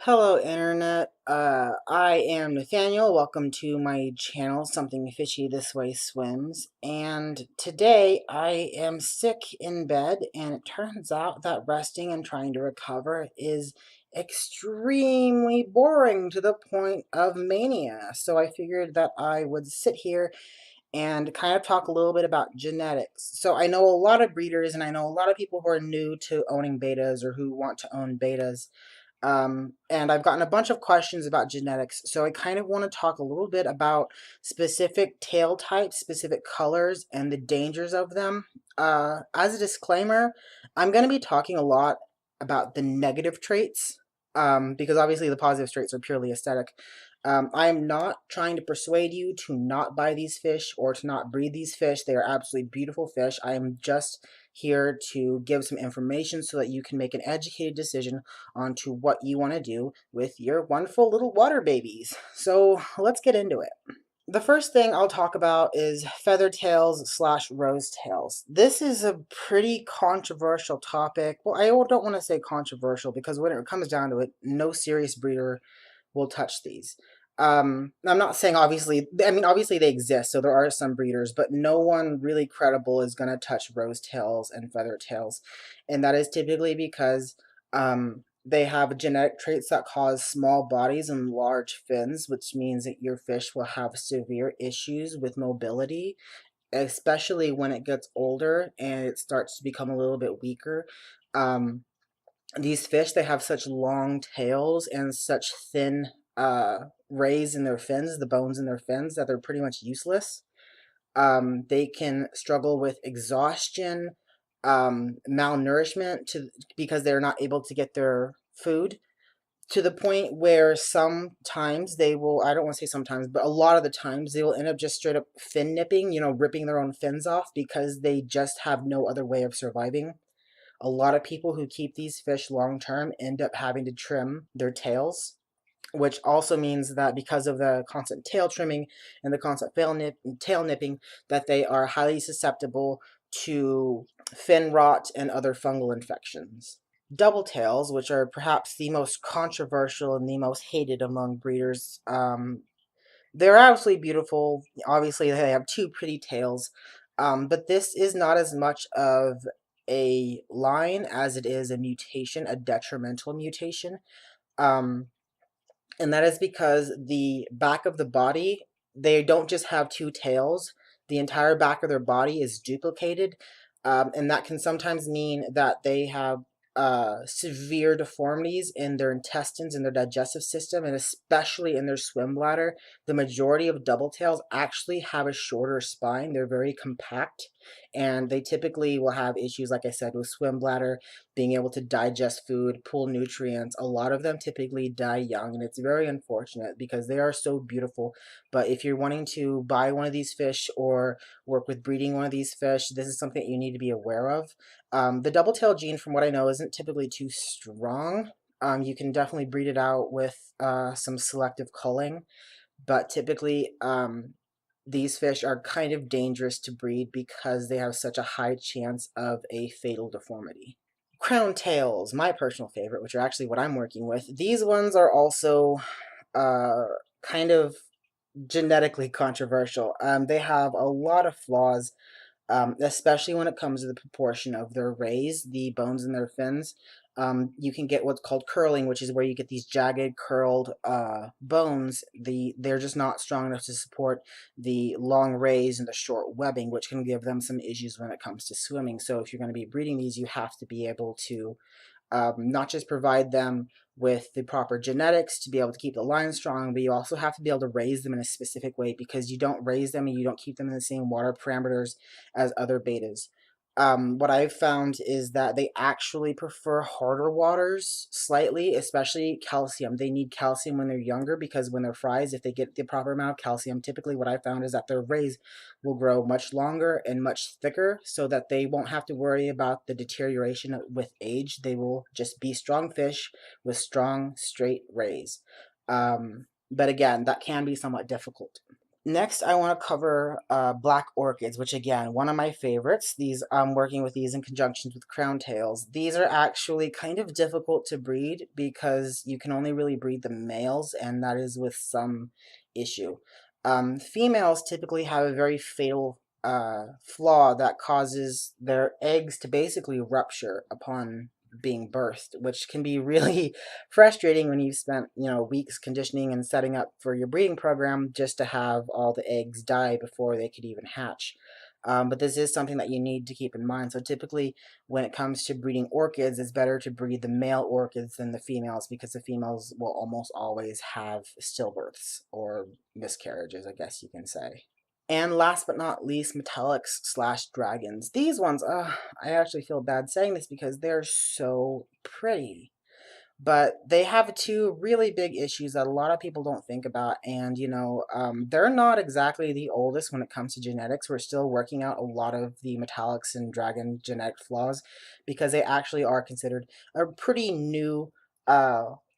Hello, Internet. I am Nathaniel. Welcome to my channel, Something Fishy This Way Swims. And today I am sick in bed, and it turns out that resting and trying to recover is extremely boring to the point of mania. So I figured that I would sit here and kind of talk a little bit about genetics. So I know a lot of breeders, and I know a lot of people who are new to owning betas or who want to own betas. And I've gotten a bunch of questions about genetics, so I kind of want to talk a little bit about specific tail types, specific colors, and the dangers of them. As a disclaimer, I'm going to be talking a lot about the negative traits, because obviously the positive traits are purely aesthetic. I am not trying to persuade you to not buy these fish or to not breed these fish. They are absolutely beautiful fish. I am just here to give some information so that you can make an educated decision onto what you want to do with your wonderful little water babies. So let's get into it. The first thing I'll talk about is Feathertails slash Rosetails. This is a pretty controversial topic. Well, I don't want to say controversial because when it comes down to it, no serious breeder will touch these. I'm not saying obviously they exist, so there are some breeders, but no one really credible is going to touch Rosetails and Feathertails. And that is typically because they have genetic traits that cause small bodies and large fins, which means that your fish will have severe issues with mobility, especially when it gets older and it starts to become a little bit weaker. These fish, they have such long tails and such thin rays in their fins, the bones in their fins, that they're pretty much useless. They can struggle with exhaustion, malnourishment because they're not able to get their food, to the point where sometimes they will, I don't want to say sometimes, but a lot of the times they will end up just straight up fin nipping, ripping their own fins off because they just have no other way of surviving. A lot of people who keep these fish long term end up having to trim their tails, which also means that because of the constant tail trimming and the constant tail nipping, that they are highly susceptible to fin rot and other fungal infections. Doubletails, which are perhaps the most controversial and the most hated among breeders, they're absolutely beautiful. Obviously, they have two pretty tails, but this is not as much of a line as it is a mutation, a detrimental mutation. Um, and that is because the back of the body, they don't just have two tails, the entire back of their body is duplicated. And that can sometimes mean that they have severe deformities in their intestines and their digestive system, and especially in their swim bladder. The majority of double tails actually have a shorter spine. They're very compact, and they typically will have issues, like I said, with swim bladder, being able to digest food, pull nutrients. A lot of them typically die young, and it's very unfortunate because they are so beautiful. But if you're wanting to buy one of these fish or work with breeding one of these fish, this is something that you need to be aware of. The double tail gene, from what I know, isn't typically too strong. You can definitely breed it out with some selective culling, but typically these fish are kind of dangerous to breed because they have such a high chance of a fatal deformity. Crowntails, my personal favorite, which are actually what I'm working with. These ones are also uh, kind of genetically controversial. They have a lot of flaws, especially when it comes to the proportion of their rays, the bones in their fins. You can get what's called curling, which is where you get these jagged, curled bones. They're just not strong enough to support the long rays and the short webbing, which can give them some issues when it comes to swimming. So if you're going to be breeding these, you have to be able to not just provide them with the proper genetics to be able to keep the line strong, but you also have to be able to raise them in a specific way, because you don't raise them and you don't keep them in the same water parameters as other betas. What I've found is that they actually prefer harder waters slightly, especially calcium. They need calcium when they're younger, because when they're fries, if they get the proper amount of calcium, typically what I found is that their rays will grow much longer and much thicker, so that they won't have to worry about the deterioration with age. They will just be strong fish with strong, straight rays. But again, that can be somewhat difficult. Next, I want to cover black orchids, which again, one of my favorites. These I'm working with these in conjunction with Crowntails. These are actually kind of difficult to breed because you can only really breed the males, and that is with some issue. Females typically have a very fatal flaw that causes their eggs to basically rupture upon being birthed, which can be really frustrating when you've spent, weeks conditioning and setting up for your breeding program just to have all the eggs die before they could even hatch. But this is something that you need to keep in mind. So typically, when it comes to breeding orchids, it's better to breed the male orchids than the females because the females will almost always have stillbirths or miscarriages, I guess you can say. And last but not least, metallics slash dragons. These ones, I actually feel bad saying this because they're so pretty. But they have two really big issues that a lot of people don't think about. And, they're not exactly the oldest when it comes to genetics. We're still working out a lot of the metallics and dragon genetic flaws because they actually are considered a pretty new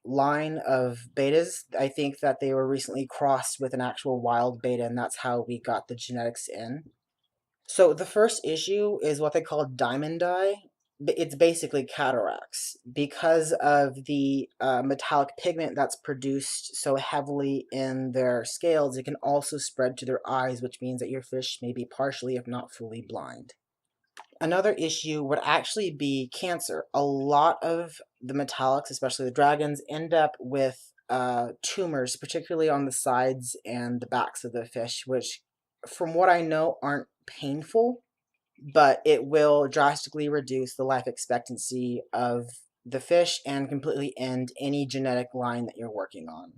line of betas. I think that they were recently crossed with an actual wild beta, and that's how we got the genetics in. So the first issue is what they call diamond dye. It's basically cataracts because of the metallic pigment that's produced so heavily in their scales. It can also spread to their eyes, which means that your fish may be partially, if not fully, blind. Another issue would actually be cancer. A lot of the metallics, especially the dragons, end up with tumors, particularly on the sides and the backs of the fish, which, from what I know, aren't painful, but it will drastically reduce the life expectancy of the fish and completely end any genetic line that you're working on.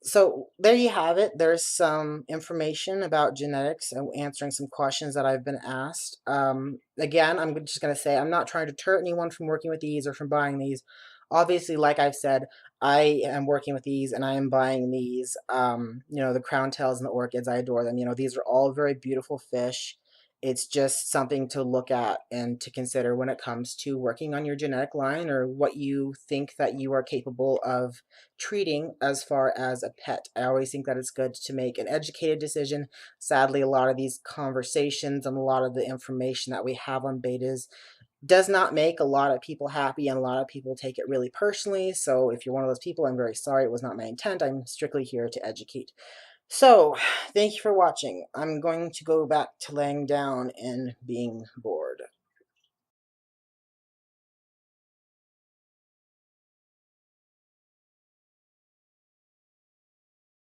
So there you have it. There's some information about genetics and answering some questions that I've been asked. Again, I'm just going to say I'm not trying to deter anyone from working with these or from buying these. Obviously, like I've said, I am working with these and I am buying these. The crowntails and the orchids, I adore them. These are all very beautiful fish. It's just something to look at and to consider when it comes to working on your genetic line or what you think that you are capable of treating as far as a pet. I always think that it's good to make an educated decision. Sadly, a lot of these conversations and a lot of the information that we have on betas does not make a lot of people happy, and a lot of people take it really personally. So if you're one of those people, I'm very sorry. It was not my intent. I'm strictly here to educate. So, thank you for watching. I'm going to go back to laying down and being bored.